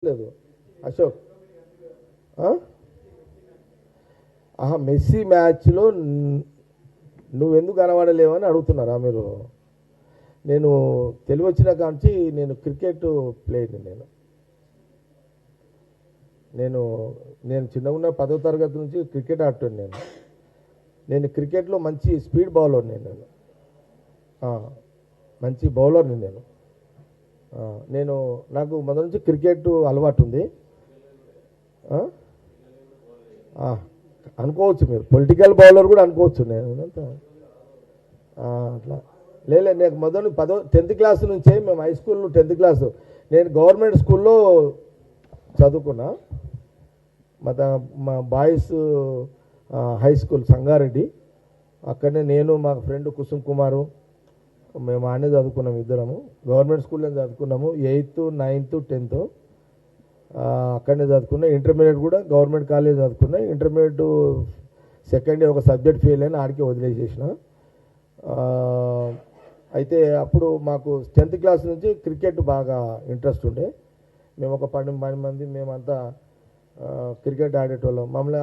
లేదు అశోక్. మెస్సీ మ్యాచ్లో నువ్వెందుకు కనబడలేవని అడుగుతున్నారా మీరు? నేను తెలివి వచ్చిన కాంచి నేను క్రికెట్ ప్లేయర్ని. నేను నేను చిన్నగా ఉన్న 10వ తరగతి నుంచి క్రికెట్ ఆడుతాను. నేను క్రికెట్లో మంచి స్పీడ్ బౌలర్ని. మంచి బౌలర్ని నేను నాకు మొదటి నుంచి క్రికెట్ అలవాటు ఉంది. అనుకోవచ్చు, మీరు పొలిటికల్ బౌలర్ కూడా అనుకోవచ్చు. నేను అట్లా లేదు. నేను మొదలు 10th క్లాస్ నుంచే మేము హై స్కూల్లో 10th క్లాసు నేను గవర్నమెంట్ స్కూల్లో చదువుకున్నా. మా బాయ్స్ హై స్కూల్ సంగారెడ్డి. అక్కడనే నేను మా ఫ్రెండ్ కుసుమ్ కుమారు మేము ఆనే చదువుకున్నాము. ఇద్దరము గవర్నమెంట్ స్కూల్లో చదువుకున్నాము. 8th, 9th, 10th అక్కడనే చదువుకున్నా. ఇంటర్మీడియట్ కూడా గవర్నమెంట్ కాలేజ్ చదువుకున్నా. ఇంటర్మీడియట్ సెకండ్ ఇయర్ ఒక సబ్జెక్ట్ ఫెయిల్ అయినా ఆడికి వదిలేసేసిన. అయితే అప్పుడు మాకు 10th క్లాస్ నుంచి క్రికెట్ బాగా ఇంట్రెస్ట్ ఉండే. మేము ఒక 12 మంది మేమంతా క్రికెట్ ఆడేటోళ్ళం. మమ్మల్ని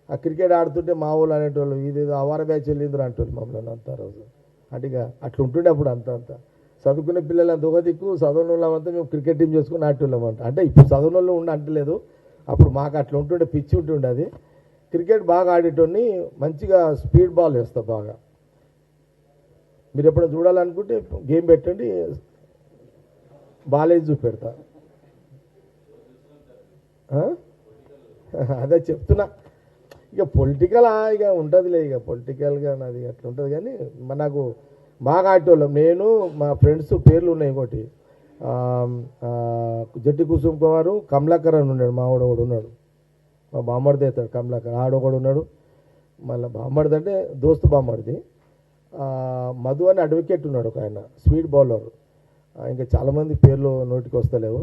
ఆ క్రికెట్ ఆడుతుంటే మా వాళ్ళు అనేటోళ్ళు, ఇది అవార బ్యాచ్ వెళ్ళిందిరా అంటోళ్ళు మమ్మల్ని అంతా రోజు. అంటే ఇక అట్లా ఉంటుండే అప్పుడు. అంతా చదువుకునే పిల్లలు అంత ఒక దిక్కు, చదువుని వాళ్ళంతా మేము క్రికెట్ టీం చేసుకుని ఆడేటోళ్ళమంట. అంటే ఇప్పుడు చదువుని వాళ్ళు ఉండి అంటలేదు, అప్పుడు మాకు అట్లా ఉంటుండే, పిచ్చి ఉంటుండే. అది క్రికెట్ బాగా ఆడేటోని, మంచిగా స్పీడ్ బాల్ వేస్తా బాగా. మీరు ఎప్పుడైనా చూడాలనుకుంటే గేమ్ పెట్టండి, బాల్ వేసి చూపెడతా. అదే చెప్తున్నా. ఇక పొలిటికల్ ఇక ఉంటుందిలే, ఇక పొలిటికల్గా నాది అట్లా ఉంటుంది. కానీ నాకు బాగా ఆడేటోళ్ళం. నేను మా ఫ్రెండ్స్ పేర్లు ఉన్నాయి. ఇంకోటి జట్టి కుసుమ్ కుమారు, కమలాకర్ అని ఉన్నాడు, మావాడు ఒకడు ఉన్నాడు. మా బామ్మడిది అవుతాడు కమలాకర్, ఆడొకడు ఉన్నాడు. మళ్ళీ బామ్మడిది అంటే దోస్తు బామ్మడిది. మధు అని అడ్వకేట్ ఉన్నాడు ఒక ఆయన, స్పీడ్ బౌలర్. ఇంకా చాలామంది పేర్లు నోటికి వస్తలేవు.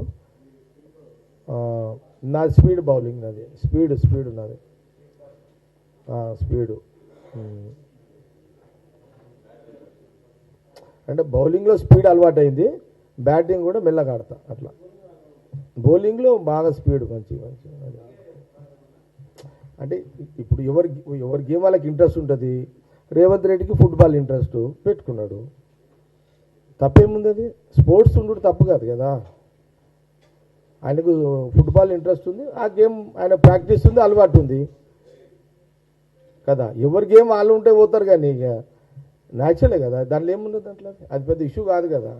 నాది స్పీడ్ బౌలింగ్, నాది స్పీడ్ ఉన్నది. స్పీడు అంటే బౌలింగ్లో స్పీడ్ అలవాటు అయింది, బ్యాటింగ్ కూడా మెల్లగా ఆడతా. అట్లా బౌలింగ్లో బాగా స్పీడ్ మంచి అంటే ఇప్పుడు ఎవరి గేమ్ వాళ్ళకి ఇంట్రెస్ట్ ఉంటుంది. రేవంత్ రెడ్డికి ఫుట్బాల్ ఇంట్రెస్ట్ పెట్టుకున్నాడు, తప్పేముంది? అది స్పోర్ట్స్ ఉండు తప్పు కాదు కదా. ఆయనకు ఫుట్బాల్ ఇంట్రెస్ట్ ఉంది, ఆ గేమ్ ఆయన ప్రాక్టీస్ ఉంది, అలవాటు ఉంది కదా. ఎవరి గేమ్ వాళ్ళు ఉంటే పోతారు, కానీ ఇక న్యాచురలే కదా. దాంట్లో ఏముంది, దాంట్లో అది పెద్ద ఇష్యూ కాదు కదా.